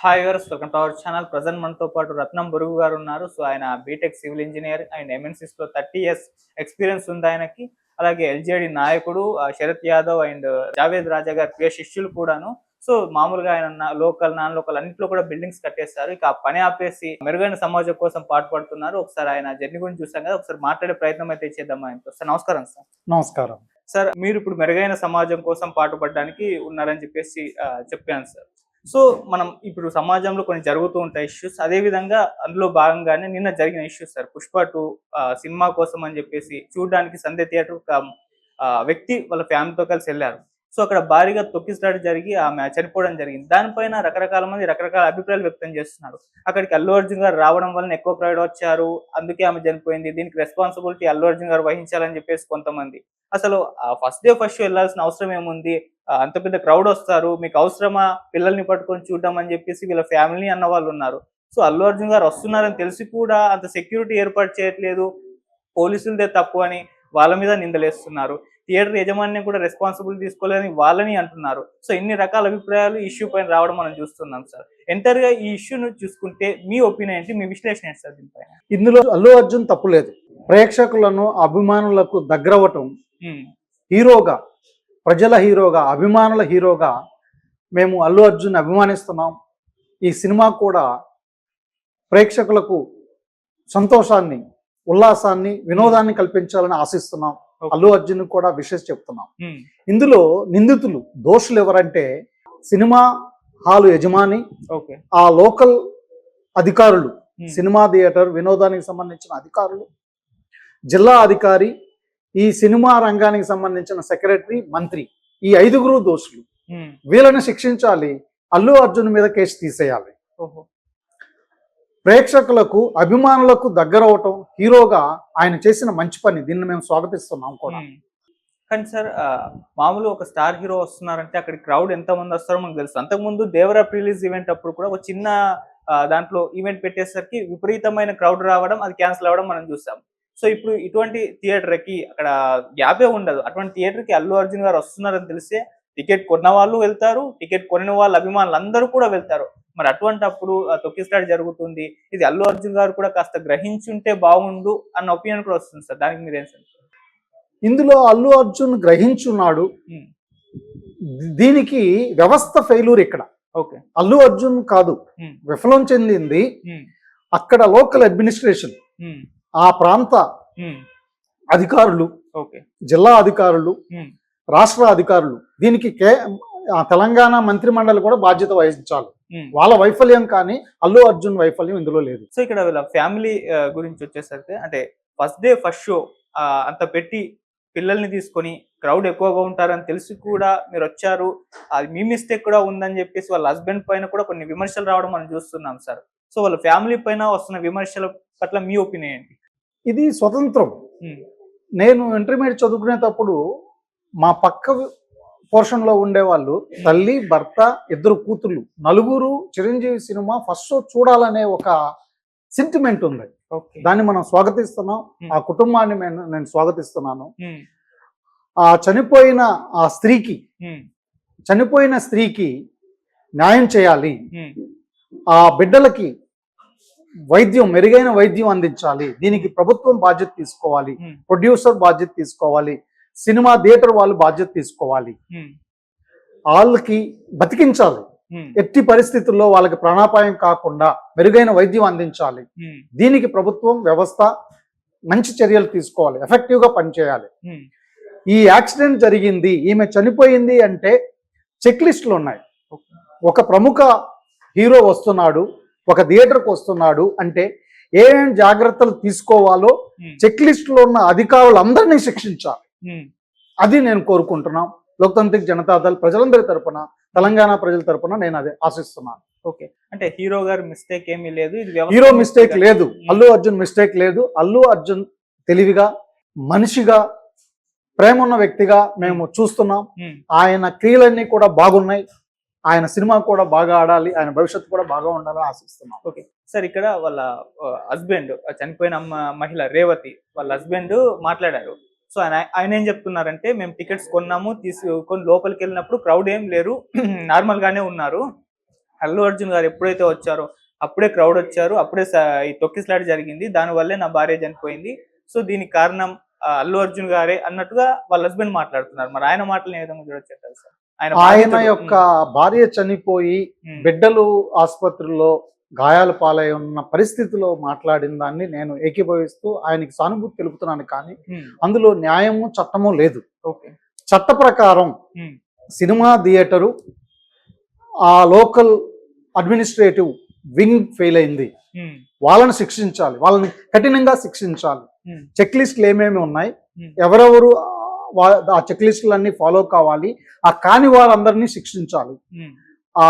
Hi viewers, welcome to our channel. Present మనతో పాటు రత్నం బురుగు గారు ఉన్నారు. సో ఆయన B Tech civil engineer and MNCs లో 30 years ఎక్స్పీరియన్స్ ఉంది ఆయనకి. అలాగే ఎల్జేడి నాయకుడు శరత్ యాదవ్ అండ్ జావేద్ రాజా గారి ప్రియ శిష్యులు కూడాను. సో మామూలుగా ఆయన లోకల్ నాన్ లోకల్ అన్నింటిలో కూడా బిల్డింగ్స్ కట్టేస్తారు. ఇక ఆ పని ఆపేసి మెరుగైన సమాజం కోసం పాటుపడుతున్నారు. ఒకసారి ఆయన జర్నీ గురించి చూసాం కదా, ఒకసారి మాట్లాడే ప్రయత్నం అయితే చేద్దాం ఆయనతో. సార్ నమస్కారం. సార్ నమస్కారం. సార్ మీరు ఇప్పుడు మెరుగైన సమాజం కోసం పాటుపడడానికి ఉన్నారని చెప్పేసి చెప్పాను సార్. సో మనం ఇప్పుడు సమాజంలో కొన్ని జరుగుతూ ఉంటాయి ఇష్యూస్. అదే విధంగా అందులో భాగంగానే నిన్న జరిగిన ఇష్యూస్ సార్. పుష్ప 2 సినిమా కోసం అని చెప్పేసి చూడడానికి సంధ్య థియేటర్ వ్యక్తి వాళ్ళ ఫ్యామిలీతో కలిసి వెళ్ళారు. సో అక్కడ భారీగా తొక్కిసలాట జరిగి ఆమె చనిపోవడం జరిగింది. దానిపైన రకరకాల మంది రకరకాల అభిప్రాయాలు వ్యక్తం చేస్తున్నారు. అక్కడికి అల్లు అర్జున్ గారు రావడం వలన ఎక్కువ క్రౌడ్ వచ్చారు, అందుకే ఆమె చనిపోయింది, దీనికి రెస్పాన్సిబిలిటీ అల్లు అర్జున్ గారు వహించాలని చెప్పేసి కొంతమంది. అసలు ఫస్ట్ డే ఫస్ట్ షో వెళ్ళాల్సిన అవసరం ఏముంది? అంత పెద్ద క్రౌడ్ వస్తారు, మీకు అవసరమా పిల్లల్ని పట్టుకొని చూడడం అని చెప్పేసి వీళ్ళ ఫ్యామిలీ అన్న వాళ్ళు ఉన్నారు. సో అల్లు అర్జున్ గారు వస్తున్నారని తెలిసి కూడా అంత సెక్యూరిటీ ఏర్పాటు చేయట్లేదు, పోలీసులదే తప్పు అని వాళ్ళ మీద నిందలేస్తున్నారు. థియేటర్ యజమాని కూడా రెస్పాన్సిబిలిటీ తీసుకోలేదని వాళ్ళని అంటున్నారు. సో ఇన్ని రకాల అభిప్రాయాలు ఇష్యూ పైన రావడం మనం చూస్తున్నాం సార్. ఎంటర్ గా ఈ ఇష్యూను చూసుకుంటే మీ ఒపీనియన్ ఏంటి, మీ విశ్లేషణ ఏంటి సార్ దీనిపైన? ఇందులో అల్లు అర్జున్ తప్పు లేదు. ప్రేక్షకులను అభిమానులకు దగ్గరవటం, హీరోగా, ప్రజల హీరోగా, అభిమానుల హీరోగా మేము అల్లు అర్జున్ అభిమానిస్తున్నాం. ఈ సినిమా కూడా ప్రేక్షకులకు సంతోషాన్ని, ఉల్లాసాన్ని, వినోదాన్ని కల్పించాలని ఆశిస్తున్నాం. అల్లు అర్జున్ కూడా విషెస్ చెప్తున్నాం. ఇందులో నిందితులు, దోషులు ఎవరంటే సినిమా హాలు యజమాని, ఆ లోకల్ అధికారులు, సినిమా థియేటర్ వినోదానికి సంబంధించిన అధికారులు, జిల్లా అధికారి, ఈ సినిమా రంగానికి సంబంధించిన సెక్రటరీ, మంత్రి, ఈ 5గురు దోషులు. వీళ్ళని శిక్షించాలి, అల్లు అర్జున్ మీద కేసు తీసేయాలి. ప్రేక్షకులకు, అభిమానులకు దగ్గర అవటం, హీరోగా ఆయన చేసిన మంచి పని, దీన్ని మేము స్వాగతిస్తున్నాం కూడా. కానీ సార్ మామూలు ఒక స్టార్ హీరో వస్తున్నారంటే అక్కడికి క్రౌడ్ ఎంత మంది వస్తారో మనకు తెలుసు. అంతకుముందు దేవరా రిలీజ్ ఈవెంట్ అప్పుడు కూడా ఒక చిన్న దాంట్లో ఈవెంట్ పెట్టేసరికి విపరీతమైన క్రౌడ్ రావడం, అది క్యాన్సిల్ అవ్వడం మనం చూసాం. సో ఇప్పుడు ఇటువంటి థియేటర్కి అక్కడ గ్యాపే ఉండదు. అటువంటి థియేటర్కి అల్లు అర్జున్ గారు వస్తున్నారని తెలిస్తే టికెట్ కొన్న వాళ్ళు వెళ్తారు, టికెట్ కొనిన వాళ్ళ అభిమానులు అందరూ కూడా వెళ్తారు. మరి అటువంటి అప్పుడు తొక్కిసలాట జరుగుతుంది, ఇది అల్లు అర్జున్ గారు కూడా కాస్త గ్రహించుంటే బాగుండు అన్న ఒపీనియన్ కూడా వస్తుంది సార్. దానికి మీరేం సార్? ఇందులో అల్లు అర్జున్ గ్రహించున్నాడు. దీనికి వ్యవస్థ ఫెయిల్యూర్. ఇక్కడ అల్లు అర్జున్ కాదు విఫలం చెందింది, అక్కడ లోకల్ అడ్మినిస్ట్రేషన్, ఆ ప్రాంత అధికారులు, జిల్లా అధికారులు, రాష్ట్ర అధికారులు. దీనికి తెలంగాణ మంత్రి మండలి కూడా బాధ్యత వహించాలి. వాళ్ళ వైఫల్యం కానీ అల్లు అర్జున్ వైఫల్యం ఇందులో లేదు. సో ఇక్కడ వీళ్ళ ఫ్యామిలీ గురించి వచ్చేసరికి, అంటే ఫస్ట్ డే ఫస్ట్ షో అంత పెట్టి పిల్లల్ని తీసుకొని క్రౌడ్ ఎక్కువగా ఉంటారని తెలిసి కూడా మీరు వచ్చారు, అది మీ మిస్టేక్ కూడా ఉందని చెప్పేసి వాళ్ళ హస్బెండ్ పైన కూడా కొన్ని విమర్శలు రావడం మనం చూస్తున్నాం సార్. సో వాళ్ళ ఫ్యామిలీ పైన వస్తున్న విమర్శల పట్ల మీ ఒపీనియన్ ఏంటి? ఇది స్వతంత్రం. నేను ఇంటర్మీడియట్ చదువుకునేటప్పుడు మా పక్క పోర్షన్లో ఉండేవాళ్ళు తల్లి, భర్త, 2 కూతుర్లు, 4 చిరంజీవి సినిమా ఫస్ట్ షో చూడాలనే ఒక సెంటిమెంట్ ఉంది. దాన్ని మనం స్వాగతిస్తున్నాం. ఆ కుటుంబాన్ని నేను స్వాగతిస్తున్నాను. ఆ చనిపోయిన స్త్రీకి న్యాయం చేయాలి. ఆ బిడ్డలకి మెరుగైన వైద్యం అందించాలి. దీనికి ప్రభుత్వం బాధ్యత తీసుకోవాలి, ప్రొడ్యూసర్ బాధ్యత తీసుకోవాలి, సినిమా థియేటర్ వాళ్ళు బాధ్యత తీసుకోవాలి. వాళ్ళకి బతికించాలి, ఎట్టి పరిస్థితుల్లో వాళ్ళకి ప్రాణాపాయం కాకుండా మెరుగైన వైద్యం అందించాలి. దీనికి ప్రభుత్వం, వ్యవస్థ మంచి చర్యలు తీసుకోవాలి, ఎఫెక్టివ్గా పనిచేయాలి. ఈ యాక్సిడెంట్ జరిగింది, ఈమె చనిపోయింది అంటే చెక్ లిస్టులు ఉన్నాయి. ఒక ప్రముఖ హీరో వస్తున్నాడు, ఒక థియేటర్కి వస్తున్నాడు అంటే ఏమేమి జాగ్రత్తలు తీసుకోవాలో చెక్ లిస్టులో ఉన్న అధికారులందరినీ శిక్షించాలి. అది నేను కోరుకుంటున్నాం. లోక్తాంత్రిక్ జనతాదళ్ ప్రజలందరి తరపున, తెలంగాణ ప్రజల తరపున నేను అదే ఆశిస్తున్నాను. అంటే హీరో గారి మిస్టేక్ ఏమీ లేదు, హీరో మిస్టేక్ లేదు, అల్లు అర్జున్ మిస్టేక్ లేదు. అల్లు అర్జున్ తెలివిగా, మనిషిగా, ప్రేమ ఉన్న వ్యక్తిగా మేము చూస్తున్నాం. ఆయన క్రియలన్నీ కూడా బాగున్నాయి. ఆయన సినిమా కూడా బాగా ఆడాలి, ఆయన భవిష్యత్తు కూడా బాగా ఉండాలని ఆశిస్తున్నాం. సార్ ఇక్కడ వాళ్ళ హస్బెండ్, చనిపోయిన మహిళ రేవతి వాళ్ళ హస్బెండ్ మాట్లాడారు. సో ఆయన ఏం చెప్తున్నారంటే, మేము టికెట్స్ కొన్నాము, తీసుకొని లోపలికి వెళ్ళినప్పుడు క్రౌడ్ ఏం లేరు, నార్మల్ గానే ఉన్నారు, అల్లు అర్జున్ గారు ఎప్పుడైతే వచ్చారో అప్పుడే క్రౌడ్ వచ్చారు, అప్పుడే ఈ తొక్కిసలాట జరిగింది, దాని వల్లే నా భార్య చనిపోయింది, సో దీనికి కారణం అల్లు అర్జున్ గారే అన్నట్టుగా వాళ్ళ హస్బెండ్ మాట్లాడుతున్నారు. మరి ఆయన మాటలు ఏ విధంగా చూడొచ్చు సార్? ఆయన యొక్క భార్య చనిపోయి బిడ్డలు ఆసుపత్రిలో గాయాల పాలై ఉన్న పరిస్థితిలో మాట్లాడిన దాన్ని నేను ఏకీభవిస్తూ ఆయనకి సానుభూతి తెలుపుతున్నాను. కానీ అందులో న్యాయము చట్టము లేదు. చట్ట ప్రకారం సినిమా థియేటరు ఆ లోకల్ అడ్మినిస్ట్రేటివ్ వింగ్ ఫెయిల్ అయింది, వాళ్ళని శిక్షించాలి, వాళ్ళని కఠినంగా శిక్షించాలి. చెక్ లిస్టులు ఏమేమి ఉన్నాయి, ఎవరెవరు ఆ చెక్ లిస్టులన్నీ ఫాలో కావాలి, ఆ కాని వారందరినీ శిక్షించాలి. ఆ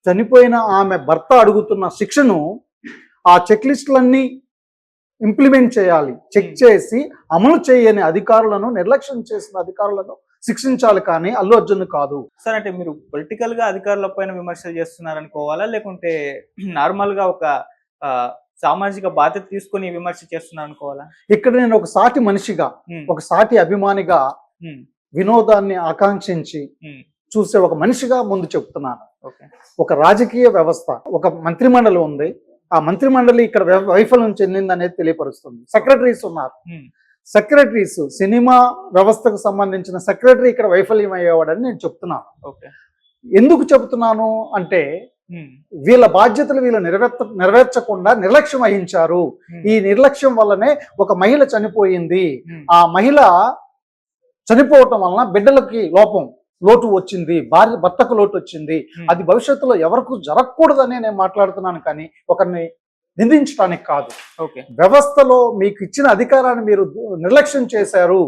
చనిపోయిన ఆమె భర్త అడుగుతున్న శిక్షను ఆ చెక్ లిస్టులన్నీ ఇంప్లిమెంట్ చేయాలి, చెక్ చేసి అమలు చేయని అధికారులను, నిర్లక్ష్యం చేసిన అధికారులను శిక్షించాలి, కానీ అల్లు అర్జున్ కాదు. సార్ అంటే మీరు పొలిటికల్ గా అధికారుల పైన విమర్శలు చేస్తున్నారు అనుకోవాలా, లేకుంటే నార్మల్ గా ఒక సామాజిక బాధ్యత తీసుకొని విమర్శ చేస్తున్నారు అనుకోవాలా? ఇక్కడ నేను ఒక సాటి మనిషిగా, ఒక సాటి అభిమానిగా, వినోదాన్ని ఆకాంక్షించి చూసే ఒక మనిషిగా ముందు చెప్తున్నాను. ఒక రాజకీయ వ్యవస్థ, ఒక మంత్రిమండలి ఉంది, ఆ మంత్రిమండలి ఇక్కడ వైఫల్యం చెందింది అనేది తెలియపరుస్తుంది. సెక్రటరీస్ ఉన్నారు, సెక్రటరీస్, సినిమా వ్యవస్థకు సంబంధించిన సెక్రటరీ ఇక్కడ వైఫల్యం అయ్యేవాడని నేను చెప్తున్నాను. ఎందుకు చెబుతున్నాను అంటే వీళ్ళ బాధ్యతలు వీళ్ళు నెరవేర్చకుండా నిర్లక్ష్యం వహించారు. ఈ నిర్లక్ష్యం వల్లనే ఒక మహిళ చనిపోయింది. ఆ మహిళ చనిపోవటం వలన బిడ్డలకి లోటు వచ్చింది, భర్తకు లోటు వచ్చింది. అది భవిష్యత్తులో ఎవరికి జరగకూడదని నేను మాట్లాడుతున్నాను, కానీ ఒకరిని నిందించడానికి కాదు. వ్యవస్థలో మీకు ఇచ్చిన అధికారాన్ని మీరు నిర్లక్ష్యం చేశారు,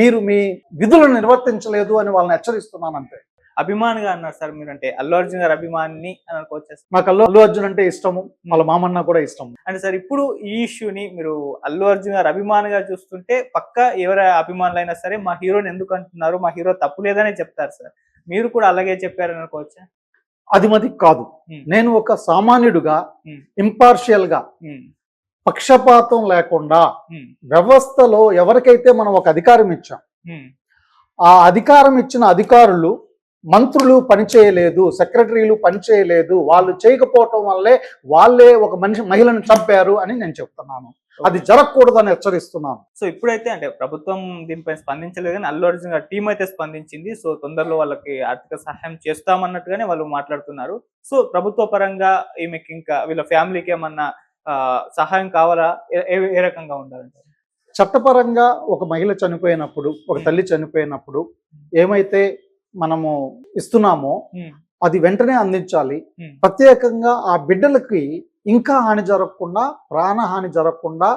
మీరు మీ విధులను నిర్వర్తించలేదు అని వాళ్ళని హెచ్చరిస్తున్నాను అంతే. అభిమానిగా అన్నారు సార్ మీరు, అంటే అల్లు అర్జున్ గారు అభిమాని అని అనుకోవచ్చు. నాకు అల్లు అర్జున్ అంటే ఇష్టము, వాళ్ళ మామన్న కూడా ఇష్టం. అంటే సార్ ఇప్పుడు ఈ ఇష్యూని మీరు అల్లు అర్జున్ గారు అభిమానిగా చూస్తుంటే పక్క ఎవరి అభిమానులైనా సరే మా హీరోని ఎందుకు అంటున్నారు, మా హీరో తప్పు లేదనే చెప్తారు సార్. మీరు కూడా అలాగే చెప్పారని అనుకోవచ్చా? అది మది కాదు. నేను ఒక సామాన్యుడుగా, ఇంపార్షియల్ గా, పక్షపాతం లేకుండా వ్యవస్థలో ఎవరికైతే మనం ఒక అధికారం ఇచ్చాం, ఆ అధికారం ఇచ్చిన అధికారులు, మంత్రులు పనిచేయలేదు, సెక్రటరీలు పనిచేయలేదు, వాళ్ళు చేయకపోవటం వల్లే వాళ్ళే ఒక మహిళను చంపారు అని నేను చెప్తున్నాను. అది జరగకూడదని హెచ్చరిస్తున్నాను. సో ఇప్పుడైతే అంటే ప్రభుత్వం దీనిపై స్పందించలేదు, కానీ అల్లు అర్జున్ గారి టీం అయితే స్పందించింది. సో తొందరలో వాళ్ళకి ఆర్థిక సహాయం చేస్తామన్నట్టుగానే వాళ్ళు మాట్లాడుతున్నారు. సో ప్రభుత్వ పరంగా ఈమెకి ఇంకా వీళ్ళ ఫ్యామిలీకి ఏమన్నా సహాయం కావాలా, ఏ రకంగా ఉండాలంటారు? చట్టపరంగా ఒక మహిళ చనిపోయినప్పుడు, ఒక తల్లి చనిపోయినప్పుడు ఏమైతే మనము ఇస్తున్నామో అది వెంటనే అందించాలి. ప్రత్యేకంగా ఆ బిడ్డలకి ఇంకా హాని జరగకుండా, ప్రాణహాని జరగకుండా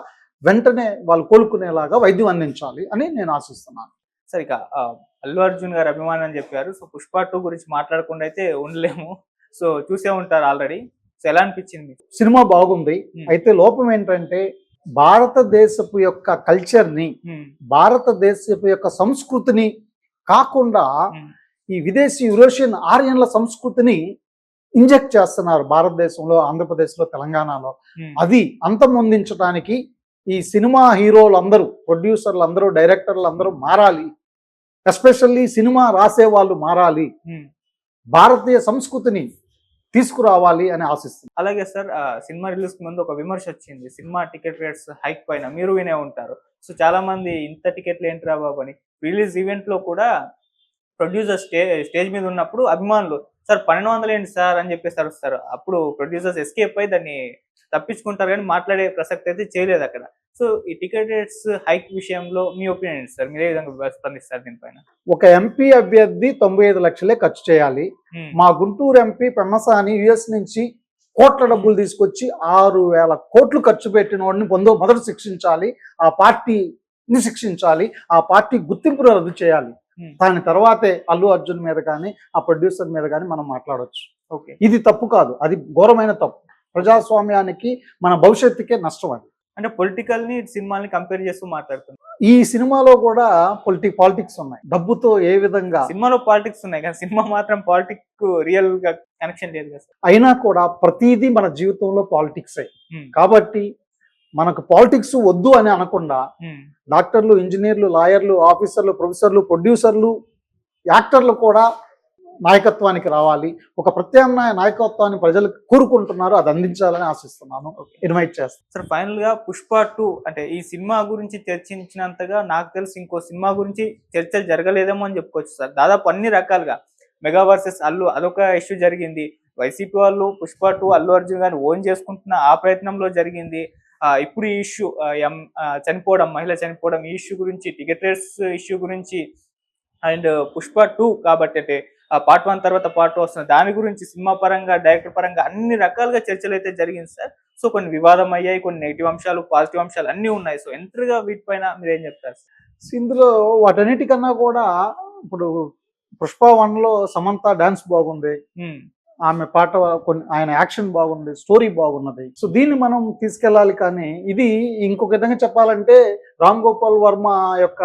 వెంటనే వాళ్ళు కోలుకునేలాగా వైద్యం అందించాలి అని నేను ఆశిస్తున్నాను. సరే, ఇక అల్లు అర్జున్ గారు అభిమానం అని చెప్పారు. సో పుష్ప 2 గురించి మాట్లాడకుండా అయితే ఉండలేము. సో చూసే ఉంటారు ఆల్రెడీ. సో ఎలా అనిపించింది? సినిమా బాగుంది. అయితే లోపం ఏంటంటే భారతదేశపు యొక్క కల్చర్ని, భారతదేశపు యొక్క సంస్కృతిని కాకుండా ఈ విదేశీ యూరోషియన్ ఆర్యన్ల సంస్కృతిని ఇంజెక్ట్ చేస్తున్నారు భారతదేశంలో, ఆంధ్రప్రదేశ్లో, తెలంగాణలో. అది అంతమొందించడానికి ఈ సినిమా హీరోలు అందరూ, ప్రొడ్యూసర్లు అందరూ, డైరెక్టర్లు అందరూ మారాలి. ఎస్పెషల్లీ సినిమా రాసే వాళ్ళు మారాలి, భారతీయ సంస్కృతిని తీసుకురావాలి అని ఆశిస్తుంది. అలాగే సార్, సినిమా రిలీజ్ కి ముందు ఒక విమర్శ వచ్చింది సినిమా టికెట్ రేట్స్ హైక్ పైన. మీరు వినే ఉంటారు. సో చాలా మంది ఇంత టికెట్లు ఏంటిరా బాబు అని. రిలీజ్ ఈవెంట్ లో కూడా ప్రొడ్యూసర్ స్టేజ్ మీద ఉన్నప్పుడు అభిమానులు సార్ 1200 ఏంటి సార్ అని చెప్పేసి అరుస్తారు. అప్పుడు ప్రొడ్యూసర్స్ ఎస్కేప్ అయి దాన్ని తప్పించుకుంటారు, కానీ మాట్లాడే ప్రసక్తి అయితే చేయలేదు అక్కడ. సో ఈ టికెట్ రేట్స్ హైక్ విషయంలో మీ ఒపీనియన్ ఏంటి సార్? మీరు ఏ విధంగా స్పందిస్తారు దీనిపైన? ఒక ఎంపీ అభ్యర్థి 95 లక్షలే ఖర్చు చేయాలి. మా గుంటూరు ఎంపీ పెమ్మసాని యుఎస్ నుంచి కోట్ల డబ్బులు తీసుకొచ్చి 6000 కోట్లు ఖర్చు పెట్టిన వాడిని మొదట శిక్షించాలి, ఆ పార్టీని శిక్షించాలి, ఆ పార్టీ గుర్తింపును రద్దు చేయాలి. దాని తర్వాతే అల్లు అర్జున్ మీద కానీ, ఆ ప్రొడ్యూసర్ మీద కానీ మనం మాట్లాడవచ్చు. ఇది తప్పు కాదు, అది ఘోరమైన తప్పు. ప్రజాస్వామ్యానికి, మన భవిష్యత్తుకే నష్టం. అది అంటే పొలిటికల్ ని సినిమాని కంపేర్ చేస్తూ మాట్లాడుతున్నారు. ఈ సినిమాలో కూడా పాలిటిక్స్ ఉన్నాయి. డబ్బుతో ఏ విధంగా సినిమాలో పాలిటిక్స్ ఉన్నాయి, కానీ సినిమా మాత్రం పాలిటిక్స్ రియల్ గా కనెక్షన్ లేదు కదా. అయినా కూడా ప్రతిదీ మన జీవితంలో పాలిటిక్సే. కాబట్టి మనకు పాలిటిక్స్ వద్దు అని అనకుండా డాక్టర్లు, ఇంజనీర్లు, లాయర్లు, ఆఫీసర్లు, ప్రొఫెసర్లు, ప్రొడ్యూసర్లు, యాక్టర్లు కూడా నాయకత్వానికి రావాలి, ఒక ప్రత్యామ్నాయ నాయకత్వాన్ని ప్రజలు కోరుకుంటున్నారు, అది అందించాలని ఆశిస్తున్నాను, ఇన్వైట్ చేస్తాను. సార్ ఫైనల్ గా పుష్ప 2 అంటే ఈ సినిమా గురించి చర్చించినంతగా నాకు తెలిసి ఇంకో సినిమా గురించి చర్చలు జరగలేదేమో అని చెప్పుకోవచ్చు సార్. దాదాపు అన్ని రకాలుగా మెగా వర్సెస్ అల్లు అదొక ఇష్యూ జరిగింది. వైసీపీ వాళ్ళు పుష్ప 2 అల్లు అర్జున్ గారిని ఓన్ చేసుకుంటున్న ఆ ప్రయత్నంలో జరిగింది. ఇప్పుడు ఈ ఇష్యూ చనిపోవడం, మహిళ చనిపోవడం, ఈ ఇష్యూ గురించి, టికెట్ రేట్స్ ఇష్యూ గురించి, అండ్ పుష్ప 2 కాబట్టి అంటే పార్ట్ 1 తర్వాత పార్ట్ 2 వస్తుంది, దాని గురించి సినిమా పరంగా, డైరెక్టర్ పరంగా అన్ని రకాలుగా చర్చలు అయితే జరిగింది సార్. సో కొన్ని వివాదం అయ్యాయి, కొన్ని నెగిటివ్ అంశాలు, పాజిటివ్ అంశాలు అన్నీ ఉన్నాయి. సో ఎంతగా వీటిపైన మీరు ఏం చెప్తారు సార్? ఇందులో వాటన్నిటికన్నా కూడా ఇప్పుడు పుష్ప 1లో సమంత డాన్స్ బాగుంది, ఆమె పాట కొన్ని, ఆయన యాక్షన్ బాగుంది, స్టోరీ బాగున్నది. సో దీన్ని మనం తీసుకెళ్ళాలి. కానీ ఇది ఇంకొక విధంగా చెప్పాలంటే రామ్ గోపాల్ వర్మ యొక్క